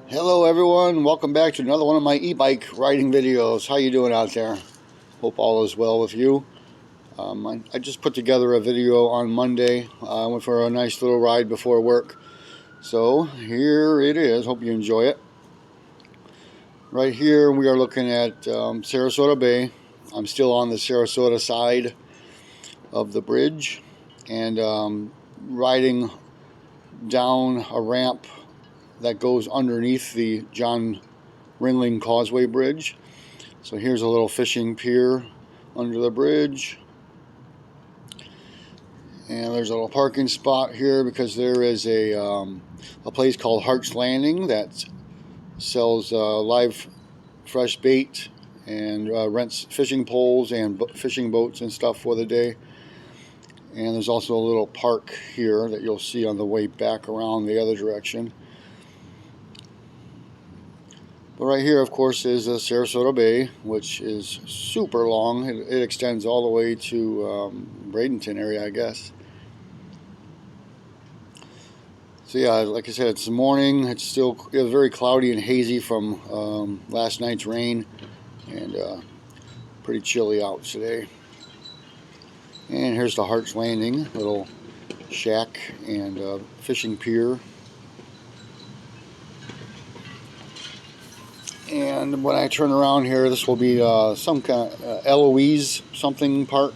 Hello everyone, welcome back to another one of my e-bike riding videos. How you doing out there? Hope all is well with you. I just put together a video on Monday. I went for a nice little ride before work. So here it is, hope you enjoy it. Right here we are looking at Sarasota Bay. I'm still on the Sarasota side of the bridge and riding down a ramp that goes underneath the John Ringling Causeway Bridge. So here's a little fishing pier under the bridge, and there's a little parking spot here because there is a place called Hart's Landing that sells live fresh bait and rents fishing poles and fishing boats and stuff for the day. And there's also a little park here that you'll see on the way back around the other direction. But right here, of course, is the Sarasota Bay, which is super long. It extends all the way to Bradenton area, I guess. So yeah, like I said, it's the morning. It's very cloudy and hazy from last night's rain, and pretty chilly out today. And here's the Hart's Landing, little shack and fishing pier. And when I turn around here, this will be some kind of Eloise something park.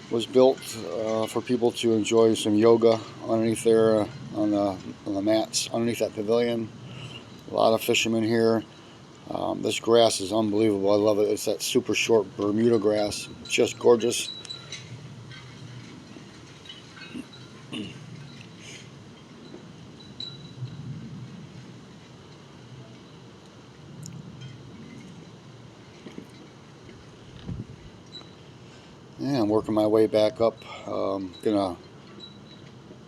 Was built for people to enjoy some yoga underneath there on the mats underneath that pavilion. A lot of fishermen here. This grass is unbelievable. I love it. It's that super short Bermuda grass. It's just gorgeous. Yeah, I'm working my way back up. Gonna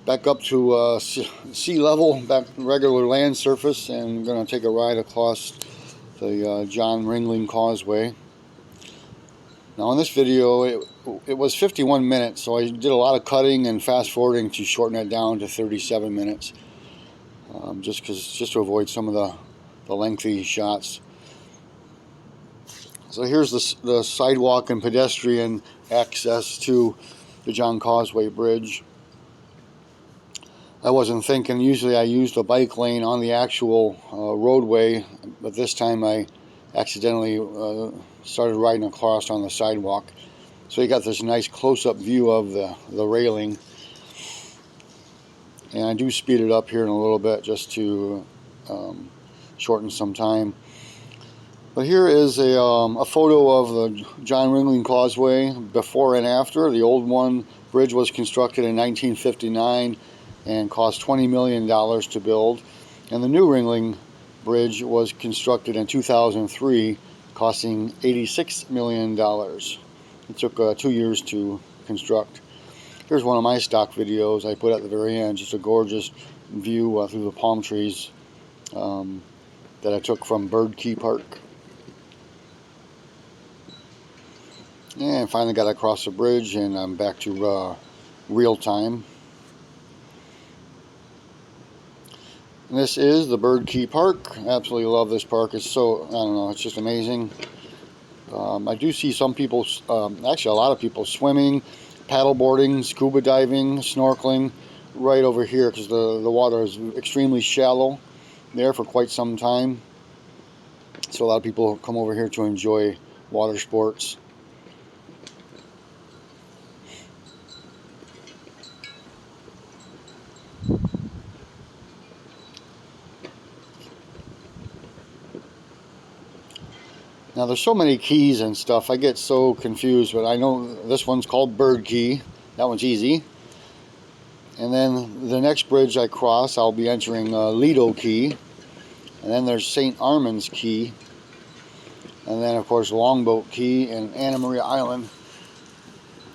back up to sea level, back regular land surface, and gonna take a ride across the John Ringling Causeway. Now in this video, it was 51 minutes, so I did a lot of cutting and fast forwarding to shorten it down to 37 minutes, just to avoid some of the lengthy shots. So here's the sidewalk and pedestrian access to the John Causeway Bridge. I wasn't thinking, usually I use the bike lane on the actual roadway, but this time I accidentally started riding across on the sidewalk. So you got this nice close-up view of the railing. And I do speed it up here in a little bit just to shorten some time. But here is a photo of the John Ringling Causeway before and after. The old bridge was constructed in 1959 and cost $20 million to build. And the new Ringling Bridge was constructed in 2003, costing $86 million. It took 2 years to construct. Here's one of my stock videos I put at the very end, just a gorgeous view through the palm trees that I took from Bird Key Park. And finally got across the bridge, and I'm back to real time. And this is the Bird Key Park. I absolutely love this park. It's so, I don't know, it's just amazing. I do see some people, actually a lot of people swimming, paddleboarding, scuba diving, snorkeling right over here because the water is extremely shallow there for quite some time. So a lot of people come over here to enjoy water sports. Now there's so many keys and stuff, I get so confused, but I know this one's called Bird Key. That one's easy. And then the next bridge I cross, I'll be entering Lido Key. And then there's St. Armand's Key. And then of course Longboat Key and Anna Maria Island.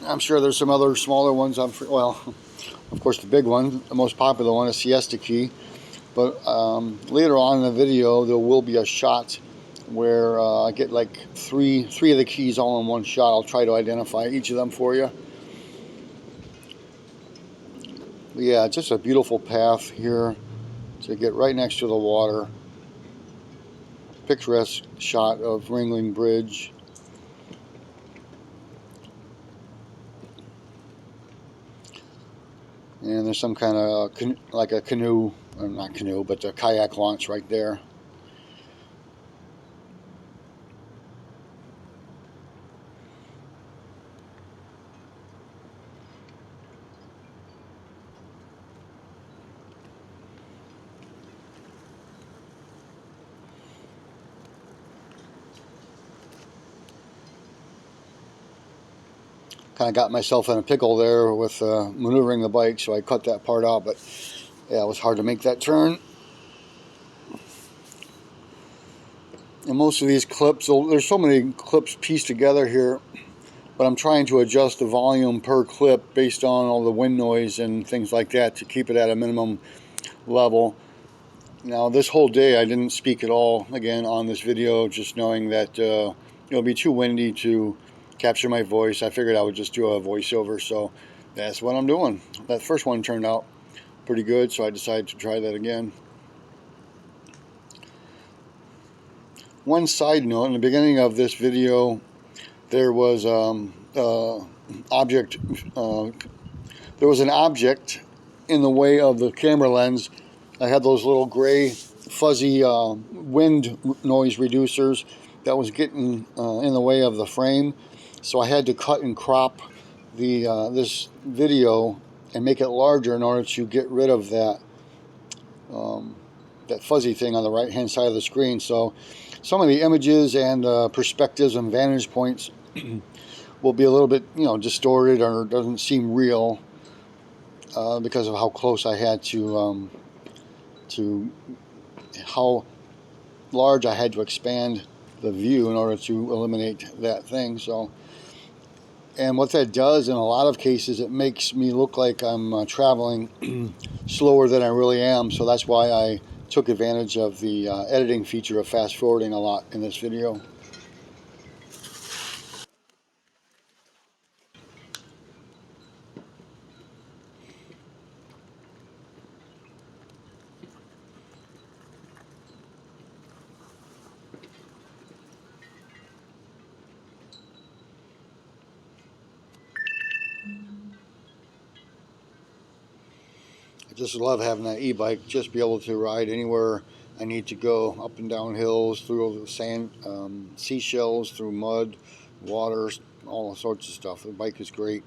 I'm sure there's some other smaller ones. Well, of course the big one, the most popular one is Siesta Key. But later on in the video there will be a shot where I get like three of the keys all in one shot. I'll try to identify each of them for you. But yeah, just a beautiful path here to get right next to the water. picturesque shot of Ringling Bridge. And there's some kind of like a canoe, or not canoe, but a kayak launch right there. Kind of got myself in a pickle there with maneuvering the bike, so I cut that part out, but yeah, it was hard to make that turn. And most of these clips, there's so many clips pieced together here, but I'm trying to adjust the volume per clip based on all the wind noise and things like that to keep it at a minimum level. Now this whole day I didn't speak at all again on this video, just knowing that it'll be too windy to capture my voice. I figured I would just do a voiceover, so that's what I'm doing. That first one turned out pretty good, so I decided to try that again. One side note, in the beginning of this video there was an object in the way of the camera lens. I had those little gray fuzzy wind noise reducers that was getting in the way of the frame, so I had to cut and crop the this video and make it larger in order to get rid of that that fuzzy thing on the right hand side of the screen. So some of the images and perspectives and vantage points will be a little bit, distorted, or doesn't seem real because of how close I had to how large I had to expand the view in order to eliminate that thing. So, and what that does in a lot of cases, it makes me look like I'm traveling slower than I really am. So that's why I took advantage of the editing feature of fast forwarding a lot in this video. I just love having that e-bike, just be able to ride anywhere I need to go, up and down hills, through the sand, seashells, through mud, water, all sorts of stuff. The bike is great.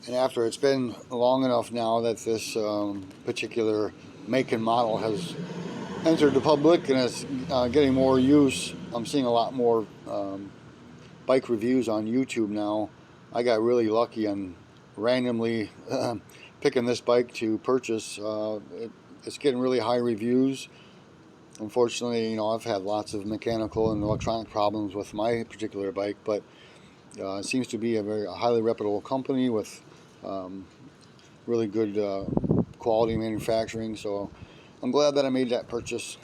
And after it's been long enough now that this particular make and model has entered the public and is getting more use, I'm seeing a lot more bike reviews on YouTube now. I got really lucky on randomly picking this bike to purchase. It's getting really high reviews. Unfortunately, I've had lots of mechanical and electronic problems with my particular bike, but it seems to be a very highly reputable company with really good quality manufacturing. So I'm glad that I made that purchase.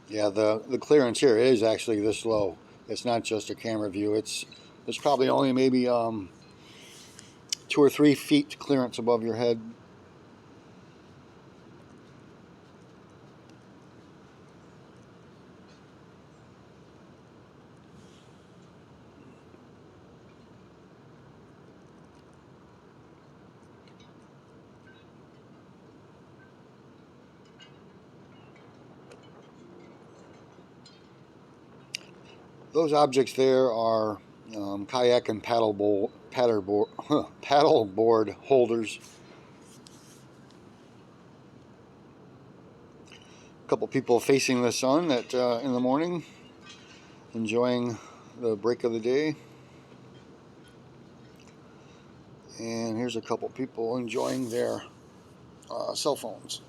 Yeah, the clearance here is actually this low. It's not just a camera view. It's probably only maybe 2 or 3 feet clearance above your head. Those objects there are kayak and paddleboard holders. A couple people facing the sun in the morning, enjoying the break of the day. And here's a couple people enjoying their cell phones.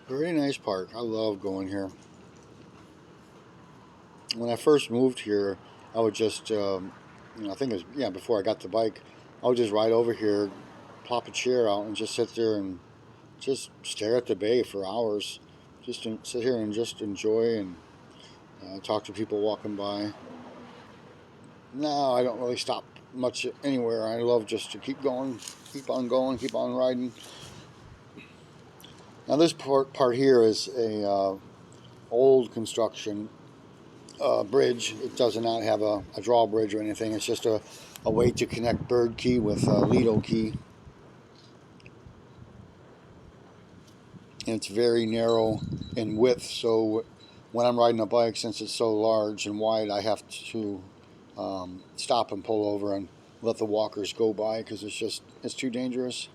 Very nice park. I love going here. When I first moved here, I would just, I think it was, yeah, before I got the bike, I would just ride over here, plop a chair out, and just sit there and just stare at the bay for hours. Just sit here and just enjoy and talk to people walking by. Now I don't really stop much anywhere. I love just to keep going, keep on riding. Now this part here is a old construction bridge. It does not have a drawbridge or anything. It's just a way to connect Bird Key with Lido Key. And it's very narrow in width, so when I'm riding a bike, since it's so large and wide, I have to stop and pull over and let the walkers go by because it's too dangerous.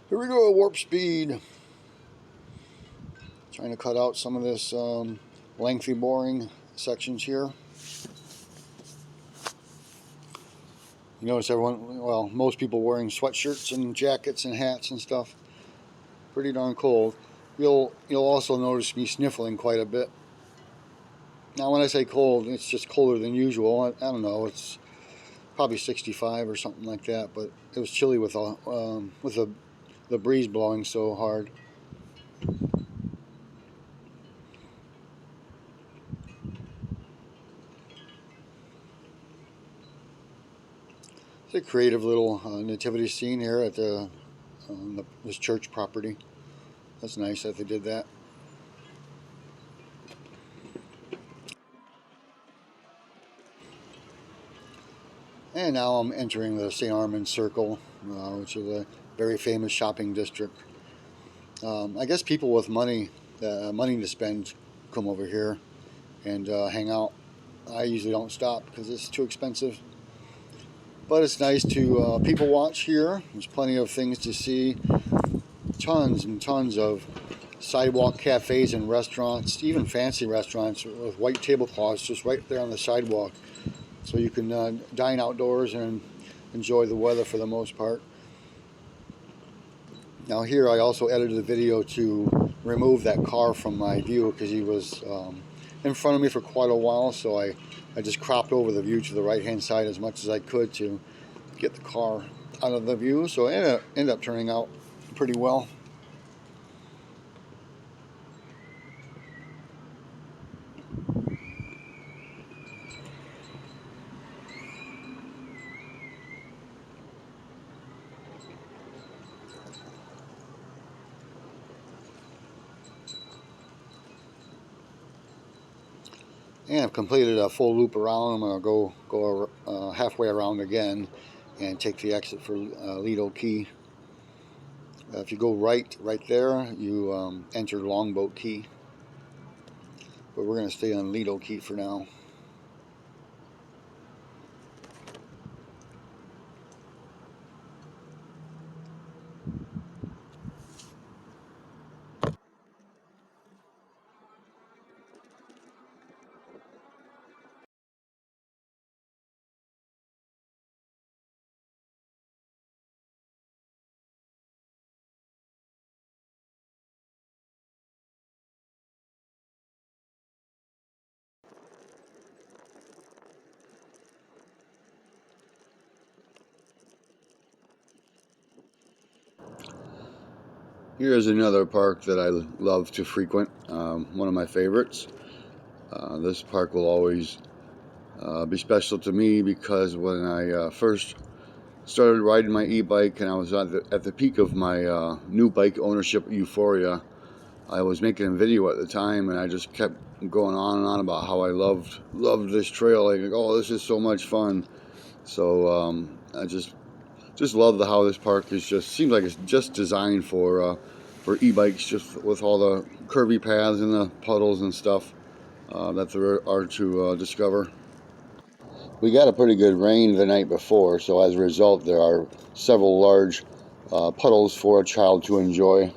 Here we go, warp speed. Trying to cut out some of this lengthy, boring sections here. You notice everyone, well, most people wearing sweatshirts and jackets and hats and stuff. Pretty darn cold. You'll also notice me sniffling quite a bit. Now, when I say cold, it's just colder than usual. I don't know. It's probably 65 or something like that. But it was chilly with the breeze blowing so hard. It's a creative little nativity scene here at this church property. That's nice that they did that. And now I'm entering the St. Armand Circle, which is a very famous shopping district. I guess people with money to spend come over here and hang out. I usually don't stop because it's too expensive. But it's nice to people watch here. There's plenty of things to see. Tons and tons of sidewalk cafes and restaurants, even fancy restaurants with white tablecloths just right there on the sidewalk. So you can dine outdoors and enjoy the weather for the most part. Now here I also edited the video to remove that car from my view because he was in front of me for quite a while, so I just cropped over the view to the right hand side as much as I could to get the car out of the view, so it ended up turning out pretty well. And I've completed a full loop around. I'm going to go halfway around again and take the exit for Lido Key. If you go right there, you enter Longboat Key. But we're going to stay on Lido Key for now. Here's another park that I love to frequent, one of my favorites. This park will always be special to me because when I first started riding my e-bike and I was at the peak of my new bike ownership euphoria, I was making a video at the time and I just kept going on and on about how I loved this trail. Like, oh, this is so much fun. So I just love how this park is seems like it's just designed for e-bikes, just with all the curvy paths and the puddles and stuff that there are to discover. We got a pretty good rain the night before, so as a result there are several large puddles for a child to enjoy.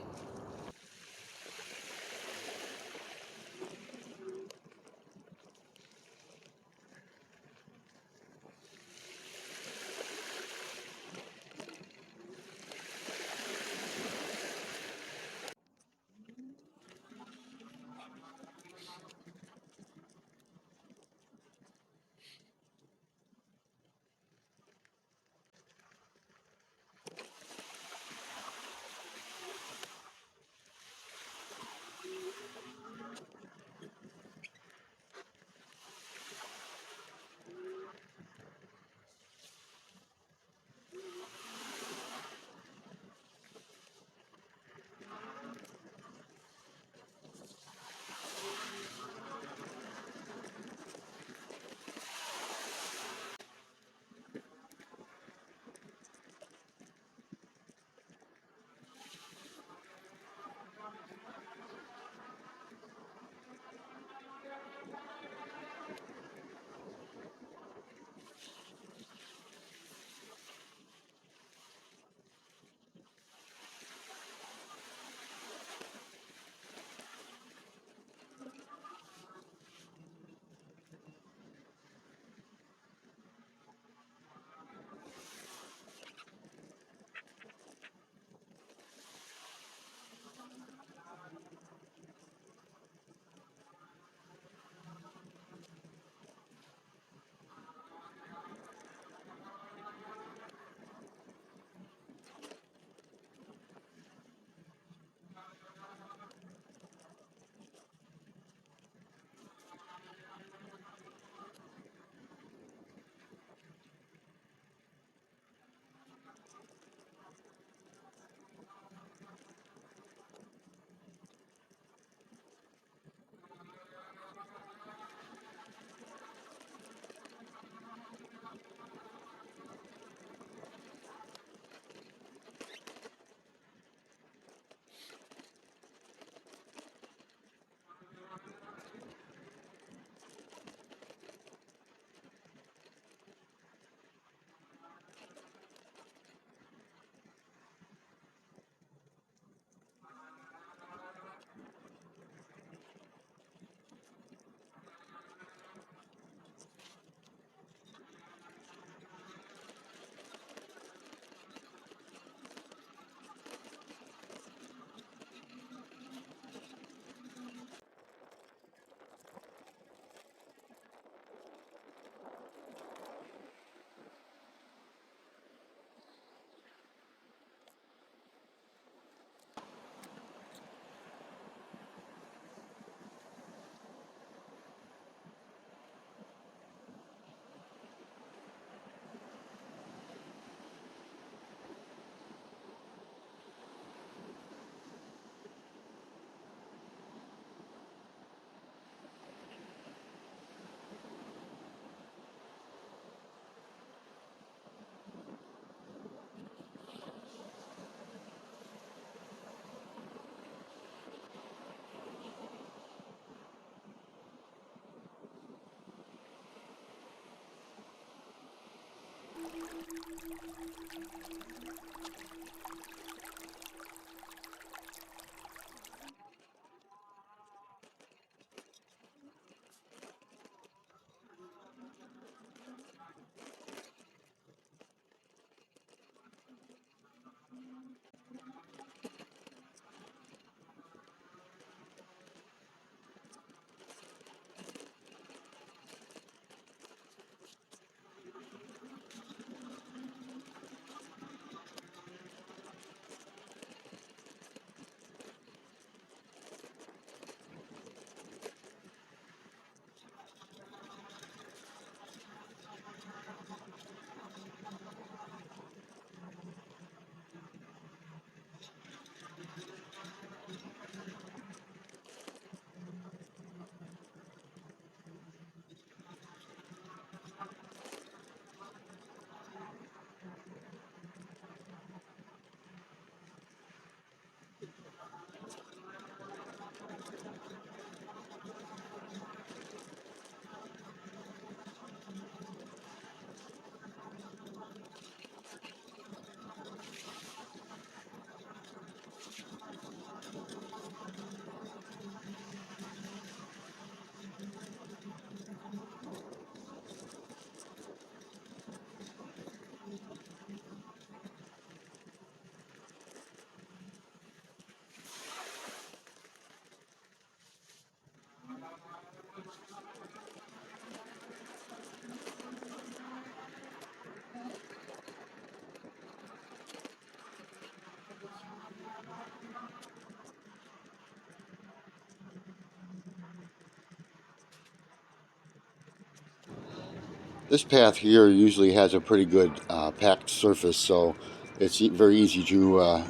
This path here usually has a pretty good packed surface, so it's very easy to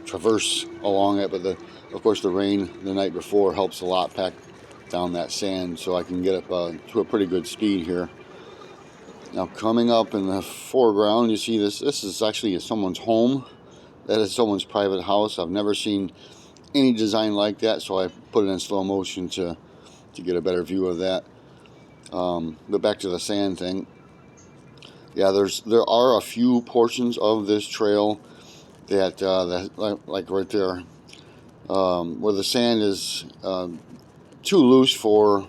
traverse along it. But of course, the rain the night before helps a lot pack down that sand, so I can get up to a pretty good speed here. Now, coming up in the foreground, you see this. This is actually someone's home. That is someone's private house. I've never seen any design like that, so I put it in slow motion to get a better view of that. But back to the sand thing. Yeah, there are a few portions of this trail that like right there, where the sand is too loose for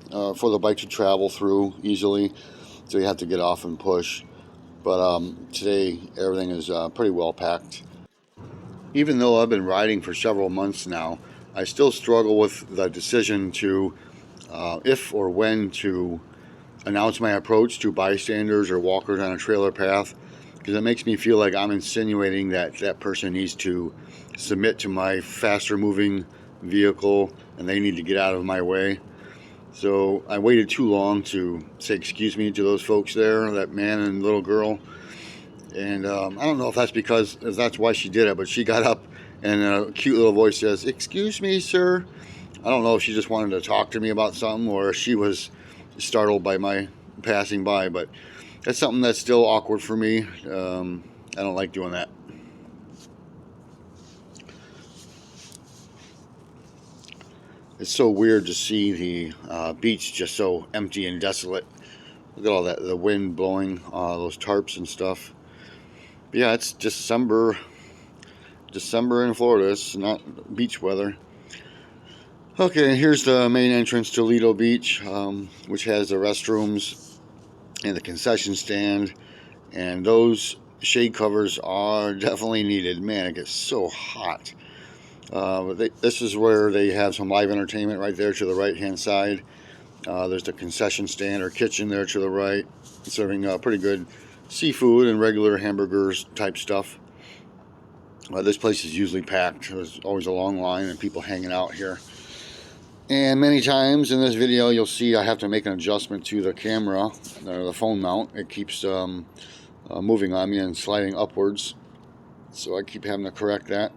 the bike to travel through easily, so you have to get off and push. But today everything is pretty well packed. Even though I've been riding for several months now, I still struggle with the decision to if or when to announce my approach to bystanders or walkers on a trailer path, because it makes me feel like I'm insinuating that that person needs to submit to my faster moving vehicle and they need to get out of my way. So I waited too long to say excuse me to those folks there, that man and little girl. And I don't know if that's why she did it, but she got up and a cute little voice says, "Excuse me, sir." I don't know if she just wanted to talk to me about something or if she was startled by my passing by, but that's something that's still awkward for me. I don't like doing that. It's so weird to see the beach just so empty and desolate. Look at all that, the wind blowing those tarps and stuff. But yeah, it's December in Florida. It's not beach weather. Okay, here's the main entrance to Lido Beach, which has the restrooms and the concession stand, and those shade covers are definitely needed. Man, it gets so hot. This is where they have some live entertainment right there to the right hand side. There's the concession stand or kitchen there to the right, serving pretty good seafood and regular hamburgers type stuff. This place is usually packed. There's always a long line and people hanging out here. And many times in this video you'll see I have to make an adjustment to the camera, the phone mount. It keeps moving on me and sliding upwards, so I keep having to correct that.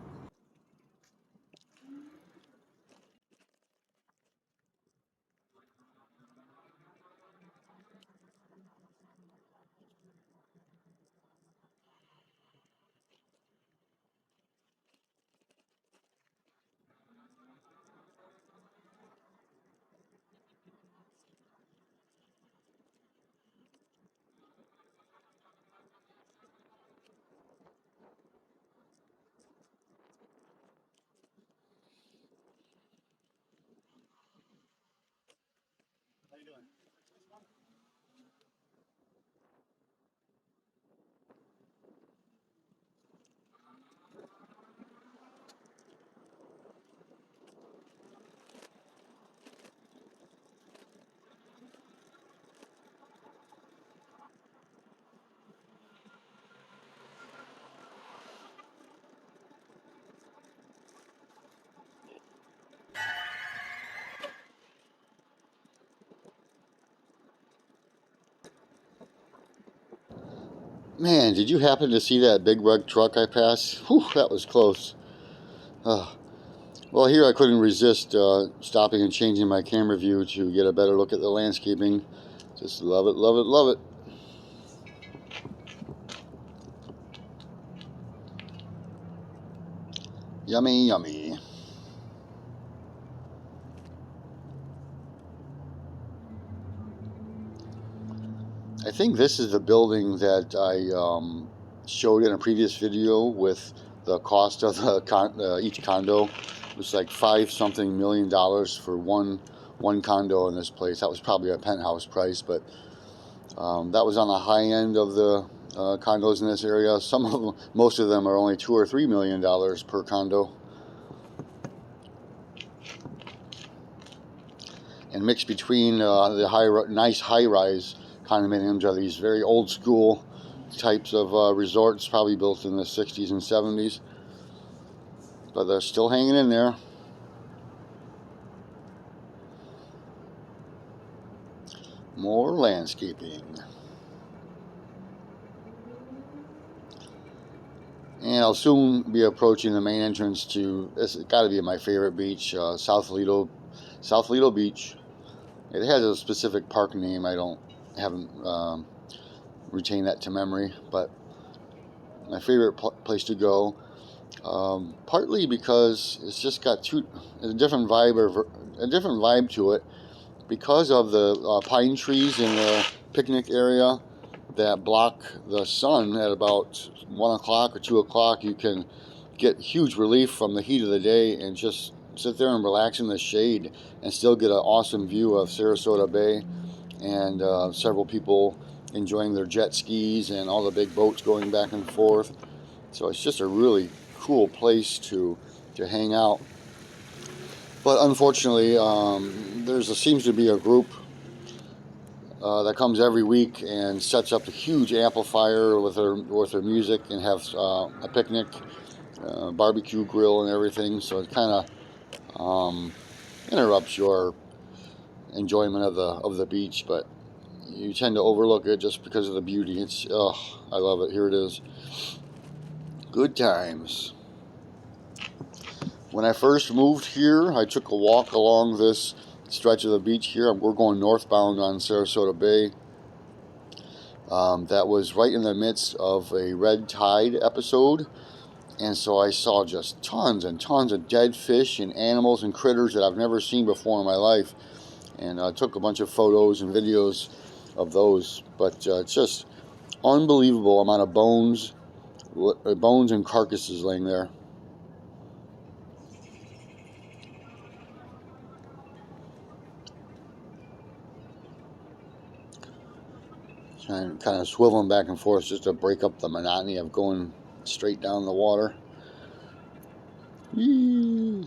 Man, did you happen to see that big red truck I passed? Whew, that was close. Uh, well, here I couldn't resist stopping and changing my camera view to get a better look at the landscaping. Just love it, love it, love it. Yummy, yummy. I think this is the building that I showed in a previous video with the cost of each condo. It was like $5-something million for one condo in this place. That was probably a penthouse price, but that was on the high end of the condos in this area. Most of them are only $2 or $3 million per condo. And mixed between the nice high-rise condominiums are these very old-school types of resorts, probably built in the 60s and 70s. But they're still hanging in there. More landscaping. And I'll soon be approaching the main entrance to, this has got to be my favorite beach, South Lido Beach. It has a specific park name. Haven't retained that to memory, but my favorite place to go. Partly because it's just got a different vibe to it, because of the pine trees in the picnic area that block the sun at about 1 o'clock or 2 o'clock. You can get huge relief from the heat of the day and just sit there and relax in the shade and still get an awesome view of Sarasota Bay, and several people enjoying their jet skis and all the big boats going back and forth. So it's just a really cool place to hang out. But unfortunately, seems to be a group that comes every week and sets up a huge amplifier with their music and have a picnic, barbecue grill and everything. So it kind of interrupts your enjoyment of the beach, but you tend to overlook it just because of the beauty. I love it. Here it is. Good times. When I first moved here, I took a walk along this stretch of the beach here. We're going northbound on Sarasota Bay. That was right in the midst of a red tide episode, and so I saw just tons and tons of dead fish and animals and critters that I've never seen before in my life, and I took a bunch of photos and videos of those. But it's just unbelievable amount of bones and carcasses laying there. And kind of swiveling back and forth just to break up the monotony of going straight down the water. Whee!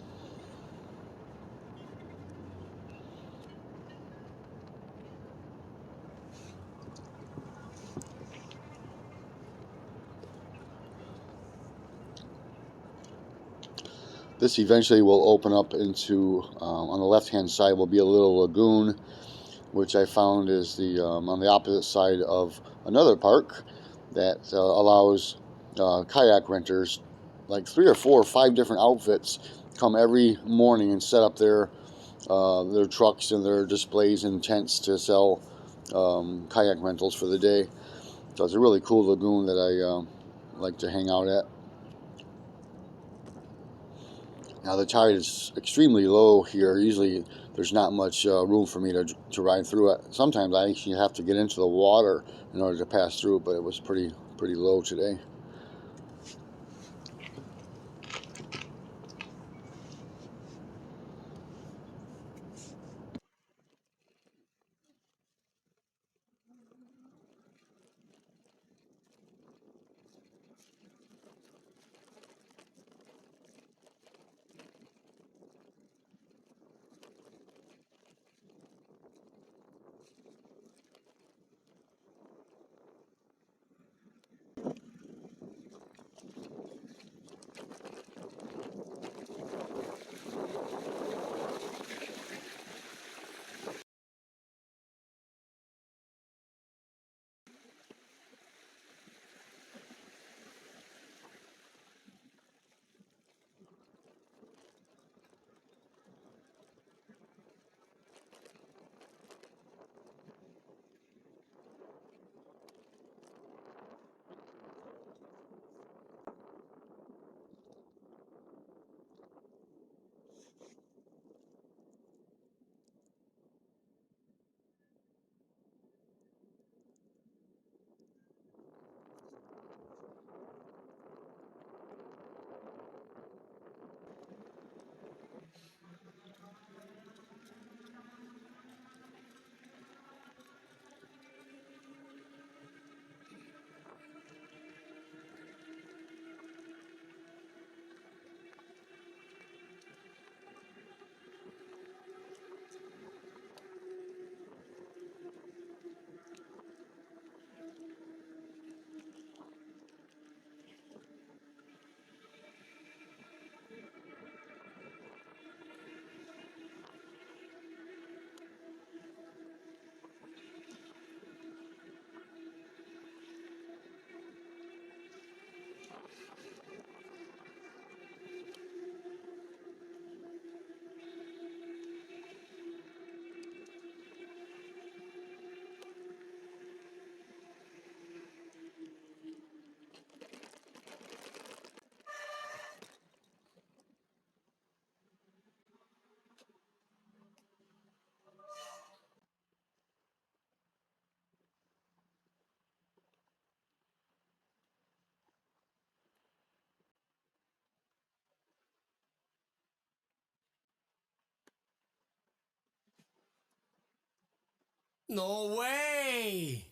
This eventually will open up into, on the left-hand side will be a little lagoon, which I found is on the opposite side of another park that allows kayak renters, like 3 or 4 or 5 different outfits, come every morning and set up their trucks and their displays and tents to sell kayak rentals for the day. So it's a really cool lagoon that I like to hang out at. Now the tide is extremely low here. Usually there's not much room for me to ride through it. Sometimes I actually have to get into the water in order to pass through, but it was pretty low today. No way!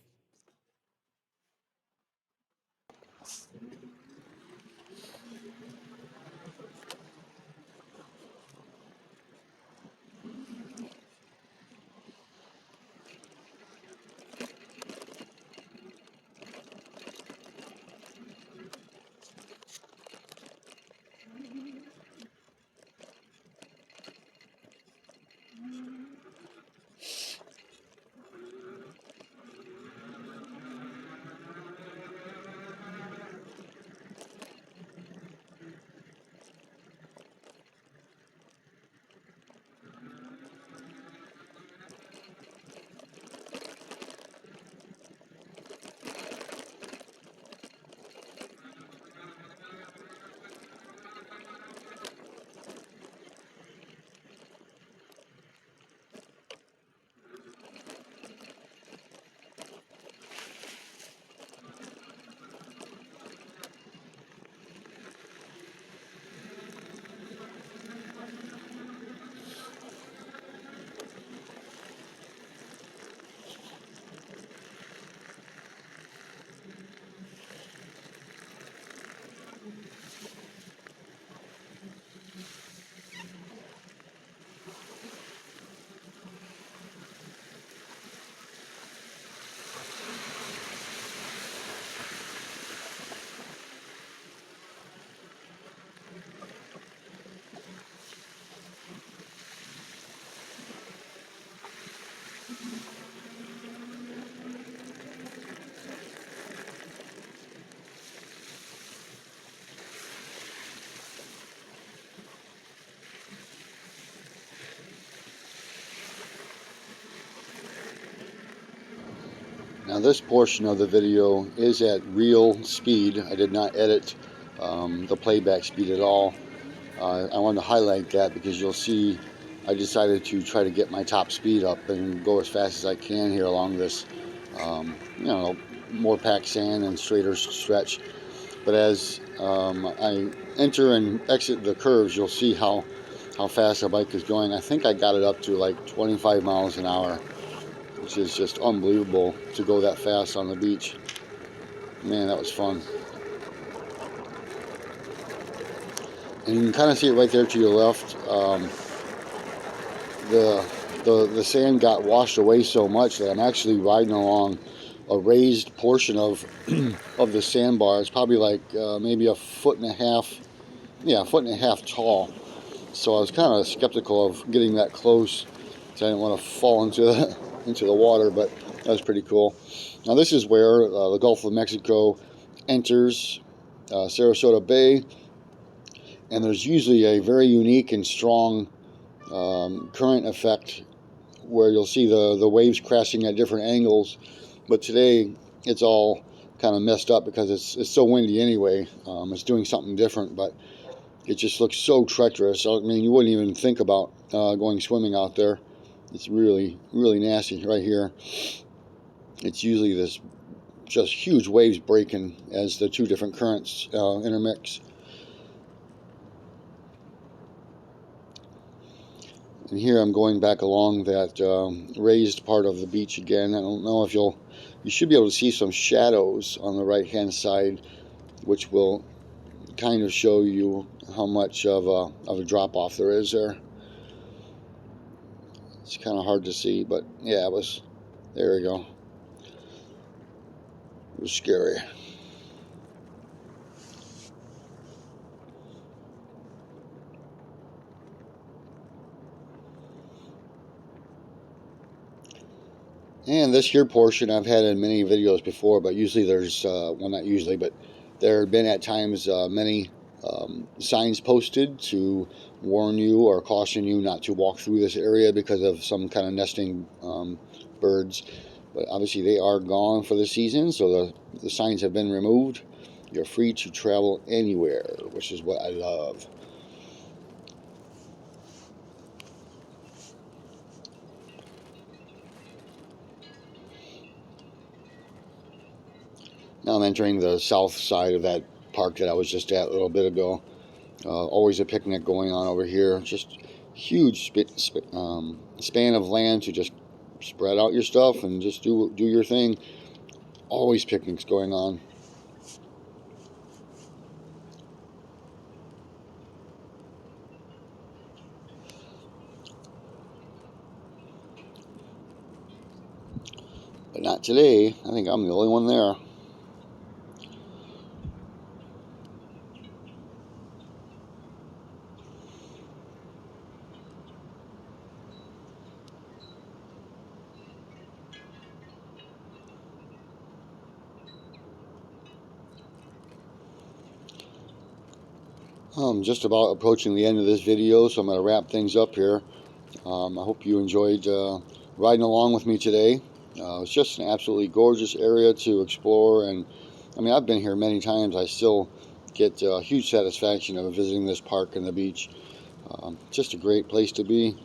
Now this portion of the video is at real speed. I did not edit the playback speed at all. I wanted to highlight that because you'll see I decided to try to get my top speed up and go as fast as I can here along this, you know, more packed sand and straighter stretch. But as I enter and exit the curves, you'll see how fast the bike is going. I think I got it up to like 25 miles an hour, which is just unbelievable to go that fast on the beach. Man, that was fun. And you can kind of see it right there to your left. The sand got washed away so much that I'm actually riding along a raised portion of of the sandbar. It's probably like maybe a foot and a half, yeah, a foot and a half tall. So I was kind of skeptical of getting that close, so I didn't want to fall into the water, but that was pretty cool. Now this is where the Gulf of Mexico enters Sarasota Bay, and there's usually a very unique and strong current effect where you'll see the waves crashing at different angles, but today it's all kind of messed up because it's so windy anyway. It's doing something different, but it just looks so treacherous. I mean, you wouldn't even think about going swimming out there. It's really, really nasty right here. It's usually this just huge waves breaking as the two different currents intermix. And here I'm going back along that raised part of the beach again. I don't know if you should be able to see some shadows on the right hand side, which will kind of show you how much of a drop off there is there. It's kind of hard to see, but yeah, it was, there we go. It was scary. And this here portion I've had in many videos before, but usually there's, well, not usually, but there have been at times many signs posted to warn you or caution you not to walk through this area because of some kind of nesting birds. But obviously they are gone for the season, so the signs have been removed. You're free to travel anywhere, which is what I love. Now I'm entering the south side of that park that I was just at a little bit ago. Always a picnic going on over here. Just huge span of land to just spread out your stuff and just do your thing. Always picnics going on. But not today. I think I'm the only one there. I'm just about approaching the end of this video, so I'm going to wrap things up here. I hope you enjoyed riding along with me today. It's just an absolutely gorgeous area to explore, and I mean, I've been here many times. I still get huge satisfaction of visiting this park and the beach. Just a great place to be.